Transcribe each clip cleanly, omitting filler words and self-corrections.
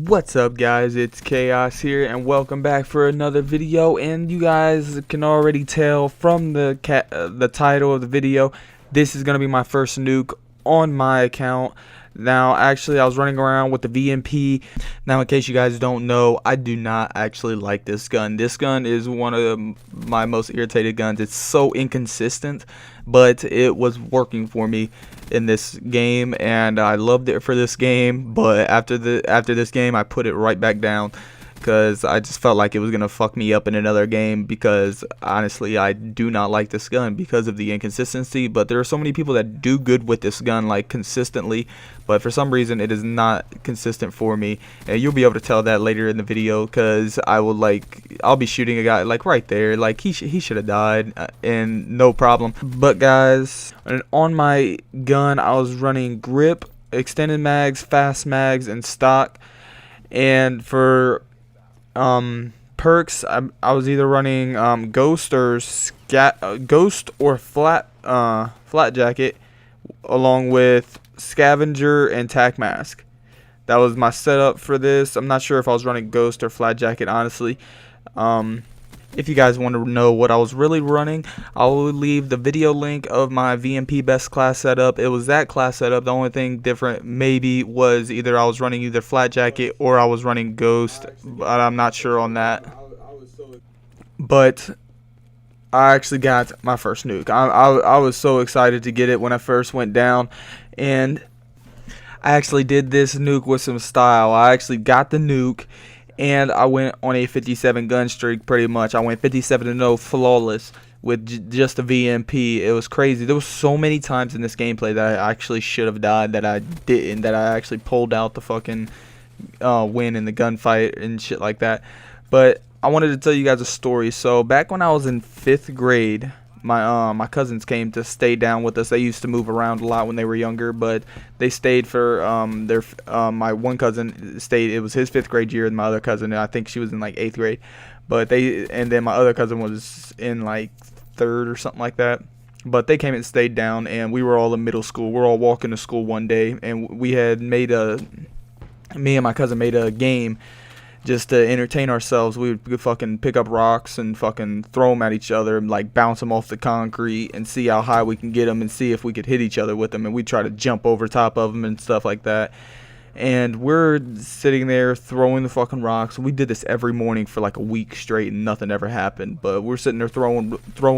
What's up, guys? It's Chaos here, and welcome back for another video. And you guys can already tell from the title of the video, this is gonna be my first nuke on my account. Now, actually, I was running around with the VMP. Now, in case you guys don't know, I do not actually like this gun. This gun is one of my most irritated guns. It's so inconsistent, but it was working for me in this game, and I loved it for this game. But after this game, I put it right back down because I just felt like it was gonna fuck me up in another game, because honestly I do not like this gun because of the inconsistency. But there are so many people that do good with this gun, like consistently, but for some reason it is not consistent for me, and you'll be able to tell that later in the video, because I'll be shooting a guy like right there, like he should have died, and no problem. But guys, on my gun I was running grip, extended mags, fast mags, and stock. And for perks, I was either running ghost or flat jacket, along with scavenger and tac mask. That was my setup for this. I'm not sure if I was running ghost or flat jacket, honestly. If you guys want to know what I was really running, I will leave the video link of my VMP best class setup. It was that class setup. The only thing different maybe was either I was running either flat jacket or I was running ghost, but I'm not sure on that. But I actually got my first nuke. I was so excited to get it when I first went down, and I actually did this nuke with some style. I actually got the nuke, and I went on a 57 gun streak pretty much. I went 57-0 flawless with just a VMP. It was crazy. There was so many times in this gameplay that I actually should have died that I didn't, that I actually pulled out the fucking win in the gunfight and shit like that. But I wanted to tell you guys a story. So back when I was in 5th grade, my cousins came to stay down with us. They used to move around a lot when they were younger, but they stayed for my one cousin stayed. It was his 5th grade year, and my other cousin, I think she was in like 8th grade, and then my other cousin was in like 3rd or something like that. But they came and stayed down, and we were all in middle school. We're all walking to school one day, and me and my cousin made a game just to entertain ourselves. We would fucking pick up rocks and fucking throw them at each other, and like bounce them off the concrete and see how high we can get them, and see if we could hit each other with them. And we'd try to jump over top of them and stuff like that. And we're sitting there throwing the fucking rocks. We did this every morning for like a week straight, and nothing ever happened. But we're sitting there throwing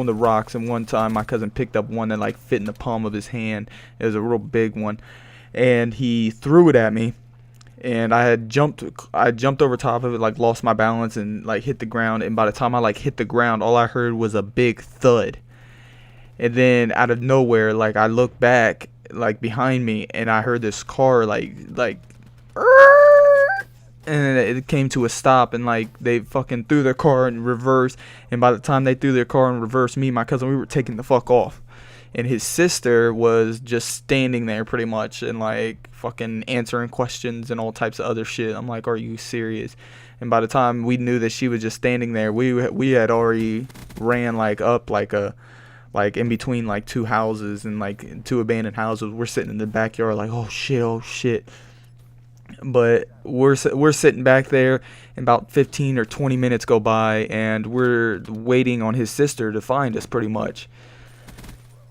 the rocks, and one time my cousin picked up one that like fit in the palm of his hand. It was a real big one, and he threw it at me. And I jumped over top of it, like lost my balance and like hit the ground. And by the time I like hit the ground, all I heard was a big thud. And then out of nowhere, like I looked back, like behind me, and I heard this car like, and it came to a stop, and like they fucking threw their car in reverse. And by the time they threw their car in reverse, me and my cousin, we were taking the fuck off. And his sister was just standing there pretty much, and like fucking answering questions and all types of other shit. I'm like, are you serious? And by the time we knew that she was just standing there, we had already ran like up like in between like 2 houses, and like 2 abandoned houses. We're sitting in the backyard like, oh shit. But we're sitting back there, and about 15 or 20 minutes go by, and we're waiting on his sister to find us pretty much.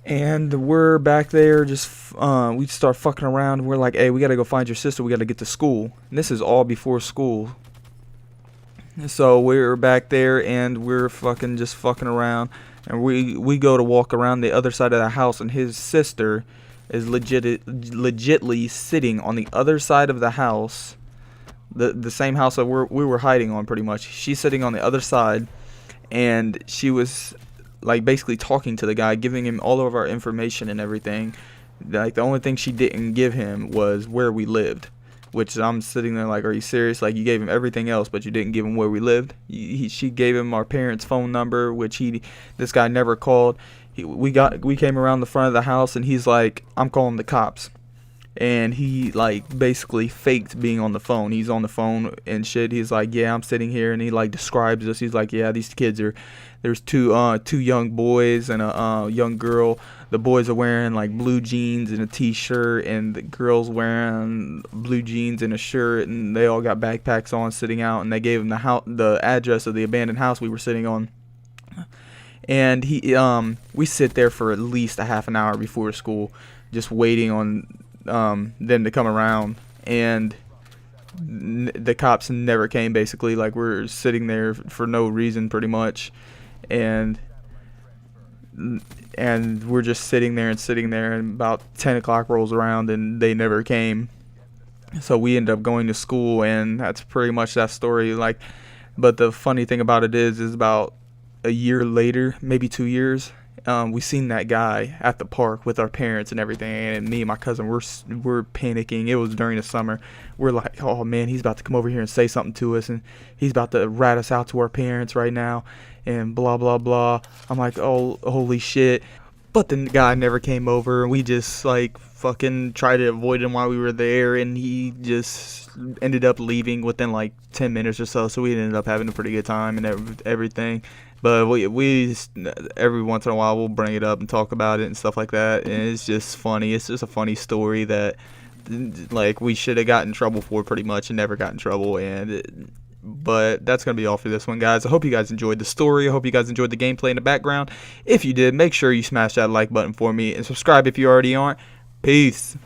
And we're back there just, we start fucking around. We're like, hey, we gotta go find your sister. We gotta get to school. And this is all before school. So we're back there, and we're just fucking around. And we go to walk around the other side of the house, and his sister is legitly sitting on the other side of the house. The same house that we were hiding on pretty much. She's sitting on the other side, and she was like basically talking to the guy, giving him all of our information and everything. Like the only thing she didn't give him was where we lived, which I'm sitting there like, are you serious? Like, you gave him everything else, but you didn't give him where we lived. She gave him our parents' phone number, which this guy never called. We came around the front of the house, and he's like, I'm calling the cops. and he like basically faked being on the phone. He's on the phone and shit. He's like, yeah, I'm sitting here, and he like describes us. He's like, yeah, these kids are, there's two young boys and a young girl. The boys are wearing like blue jeans and a t-shirt, and the girls wearing blue jeans and a shirt, and they all got backpacks on, sitting out, and they gave him the address of the abandoned house we were sitting on. And we sit there for at least a half an hour before school, just waiting on them to come around, and the cops never came. Basically, like, we're sitting there for no reason, pretty much, and we're just sitting there, and about 10 o'clock rolls around, and they never came. So we end up going to school, and that's pretty much that story. Like, but the funny thing about it is about a year later, maybe 2 years, we seen that guy at the park with our parents and everything, and me and my cousin we're panicking. It was during the summer. We're like, oh man, he's about to come over here and say something to us, and he's about to rat us out to our parents right now, and blah blah blah. I'm like, oh, holy shit. But the guy never came over, and we just like fucking tried to avoid him while we were there, and he just ended up leaving within like 10 minutes or so. So we ended up having a pretty good time and everything. But we every once in a while we'll bring it up and talk about it and stuff like that, and it's just funny. It's just a funny story that like we should have got in trouble for pretty much and never got in trouble. But that's going to be all for this one, guys. I hope you guys enjoyed the story. I hope you guys enjoyed the gameplay in the background. If you did, make sure you smash that like button for me and subscribe if you already aren't. Peace.